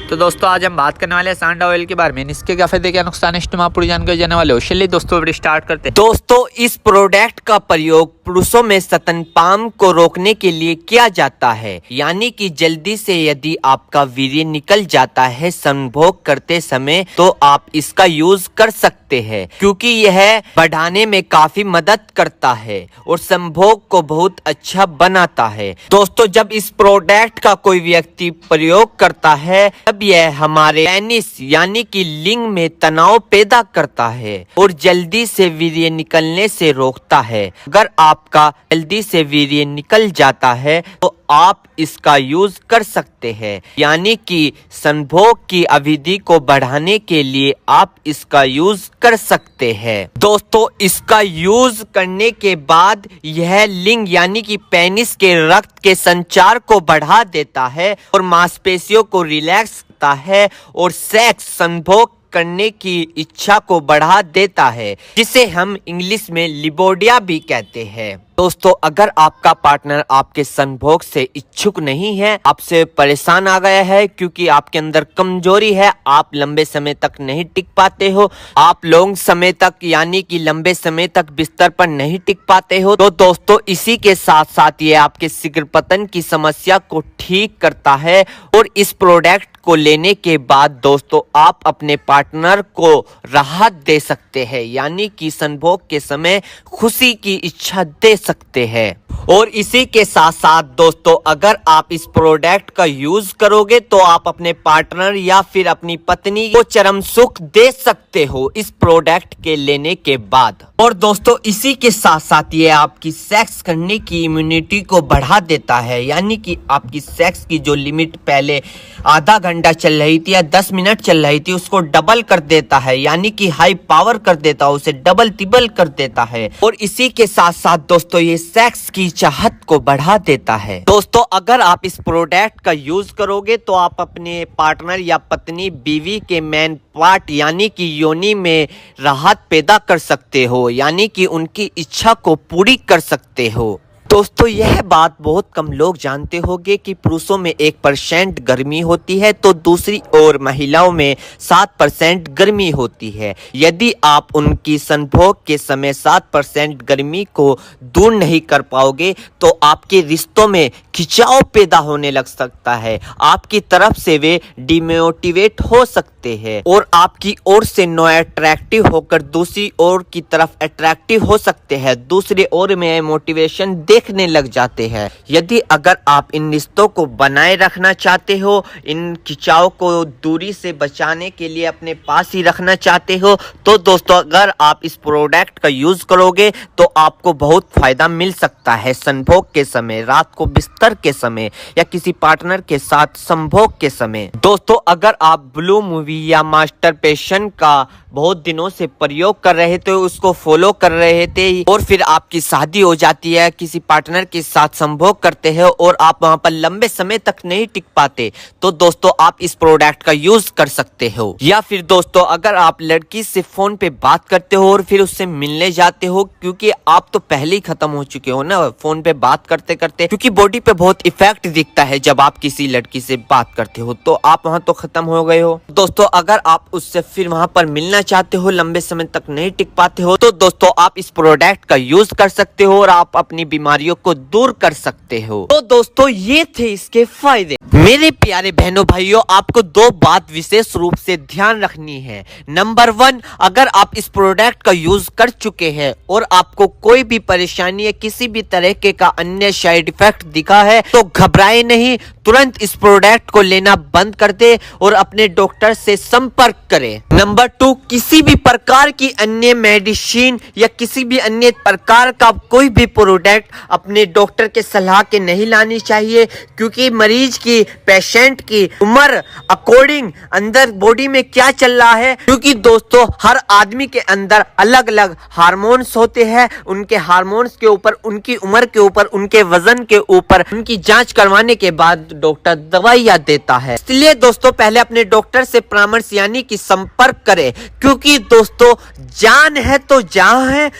तो दोस्तों आज हम बात करने वाले हैं सांडा ऑयल के बारे में। इसके क्या फायदे क्या नुकसान है आप पूरी जानकारी जानने वाले हो। चलिए दोस्तों वीडियो स्टार्ट करते हैं। दोस्तों इस प्रोडक्ट का प्रयोग पुरुषों में स्तनपान को रोकने के लिए किया जाता है, यानी कि जल्दी से यदि आपका वीर्य निकल जाता है संभोग करते समय तो आप इसका यूज कर सकते हैं, क्योंकि यह बढ़ाने में काफी मदद करता है और संभोग को बहुत अच्छा बनाता है। दोस्तों जब इस प्रोडक्ट का कोई व्यक्ति प्रयोग करता है तब यह हमारे पेनिस यानी कि लिंग में तनाव पैदा करता है और जल्दी से वीर्य निकलने से रोकता है। अगर आपका जल्दी से वीर्य निकल जाता है तो आप इसका यूज कर सकते हैं, यानी कि संभोग की अवधि को बढ़ाने के लिए आप इसका यूज कर सकते हैं। दोस्तों इसका यूज करने के बाद यह लिंग यानी कि पेनिस के रक्त के संचार को बढ़ा देता है और मांसपेशियों को रिलैक्स करता है और सेक्स संभोग करने की इच्छा को बढ़ा देता है, जिसे हम इंग्लिश में लिबोडिया भी कहते हैं। दोस्तों अगर आपका पार्टनर आपके संभोग से इच्छुक नहीं है, आपसे परेशान आ गया है क्योंकि आपके अंदर कमजोरी है, आप लंबे समय तक नहीं टिक पाते हो, आप लॉन्ग समय तक यानी कि लंबे समय तक बिस्तर पर नहीं टिक पाते हो, तो दोस्तों इसी के साथ साथ ये आपके शीघ्र पतन की समस्या को ठीक करता है। और इस प्रोडक्ट को लेने के बाद दोस्तों आप अपने पार्टनर को राहत दे सकते हैं, यानी कि संभोग के समय खुशी की इच्छा दे सकते हैं। और इसी के साथ साथ दोस्तों अगर आप इस प्रोडक्ट का यूज करोगे तो आप अपने पार्टनर या फिर अपनी पत्नी को चरम सुख दे सकते हो इस प्रोडक्ट के लेने के बाद। और दोस्तों इसी के साथ साथ ये आपकी सेक्स करने की इम्यूनिटी को बढ़ा देता है, यानी कि आपकी सेक्स की जो लिमिट पहले आधा घंटा चल रही थी या 10 मिनट चल रही थी उसको डबल कर देता है, यानी कि हाई पावर कर देता है, उसे डबल तिबल कर देता है। और इसी के साथ साथ दोस्तों ये सेक्स की चाहत को बढ़ा देता है। दोस्तों अगर आप इस प्रोडक्ट का यूज करोगे तो आप अपने पार्टनर या पत्नी बीवी के मेन पार्ट यानी कि योनि में राहत पैदा कर सकते हो, यानी कि उनकी इच्छा को पूरी कर सकते हो। दोस्तों यह बात बहुत कम लोग जानते होंगे कि पुरुषों में 1% गर्मी होती है तो दूसरी ओर महिलाओं में 7% गर्मी होती है। यदि आप उनकी संभोग के समय 7% गर्मी को दूर नहीं कर पाओगे तो आपके रिश्तों में खिंचाव पैदा होने लग सकता है, आपकी तरफ से वे डिमोटिवेट हो सकते हैं और आपकी ओर से नो अट्रैक्टिव होकर दूसरी ओर की तरफ अट्रैक्टिव हो सकते हैं, दूसरी ओर में मोटिवेशन देखने लग जाते हैं। यदि अगर आप इन रिश्तों को बनाए रखना चाहते हो, इन खिंचाव को दूरी से बचाने के लिए अपने पास ही रखना चाहते हो, तो दोस्तों अगर आप इस प्रोडक्ट का यूज करोगे तो आपको बहुत फायदा मिल सकता है संभोग के समय, रात को बिस्तर के समय या किसी पार्टनर के साथ संभोग के समय। दोस्तों अगर आप ब्लू मूवी या मास्टरबेशन का बहुत दिनों से प्रयोग कर रहे थे, उसको फॉलो कर रहे थे और फिर आपकी शादी हो जाती है, किसी पार्टनर के साथ संभोग करते हैं और आप वहां पर लंबे समय तक नहीं टिक पाते, तो दोस्तों आप इस प्रोडक्ट का यूज कर सकते हो। या फिर दोस्तों अगर आप लड़की से फोन पे बात करते हो और फिर उससे मिलने जाते हो, क्योंकि आप तो पहले ही खत्म हो चुके हो ना फोन पे बात करते करते, क्योंकि बॉडी पे बहुत इफेक्ट दिखता है जब आप किसी लड़की से बात करते हो, तो आप वहां तो खत्म हो गए हो। दोस्तों अगर आप उससे फिर वहां पर मिलना चाहते हो, लंबे समय तक नहीं टिक पाते हो, तो दोस्तों आप इस प्रोडक्ट का यूज कर सकते हो और आप अपनी बीमारियों को दूर कर सकते हो। तो दोस्तों ये थे इसके फायदे। मेरे प्यारे बहनों भाइयों, आपको 2 बात विशेष रूप से ध्यान रखनी है। नंबर 1, अगर आप इस प्रोडक्ट का यूज कर चुके हैं और आपको कोई भी परेशानी या किसी भी तरह के का अन्य साइड इफेक्ट दिखा है तो घबराए नहीं, तुरंत इस प्रोडक्ट को लेना बंद कर दे और अपने डॉक्टर से संपर्क करें। नंबर 2, किसी भी प्रकार की अन्य मेडिसिन या किसी भी अन्य प्रकार का कोई भी प्रोडक्ट अपने डॉक्टर के सलाह के नहीं लानी चाहिए, क्योंकि मरीज की, पेशेंट की उम्र अकॉर्डिंग अंदर बॉडी में क्या चल रहा है, क्योंकि दोस्तों हर आदमी के अंदर अलग अलग हार्मोन्स होते हैं, उनके हार्मोन्स के ऊपर, उनकी उम्र के ऊपर, उनके वजन के ऊपर उनकी जांच करवाने के बाद डॉक्टर दवाइयां देता है। इसलिए दोस्तों पहले अपने डॉक्टर से परामर्श यानी कि संपर्क करें, क्योंकि दोस्तों जान है तो जहां है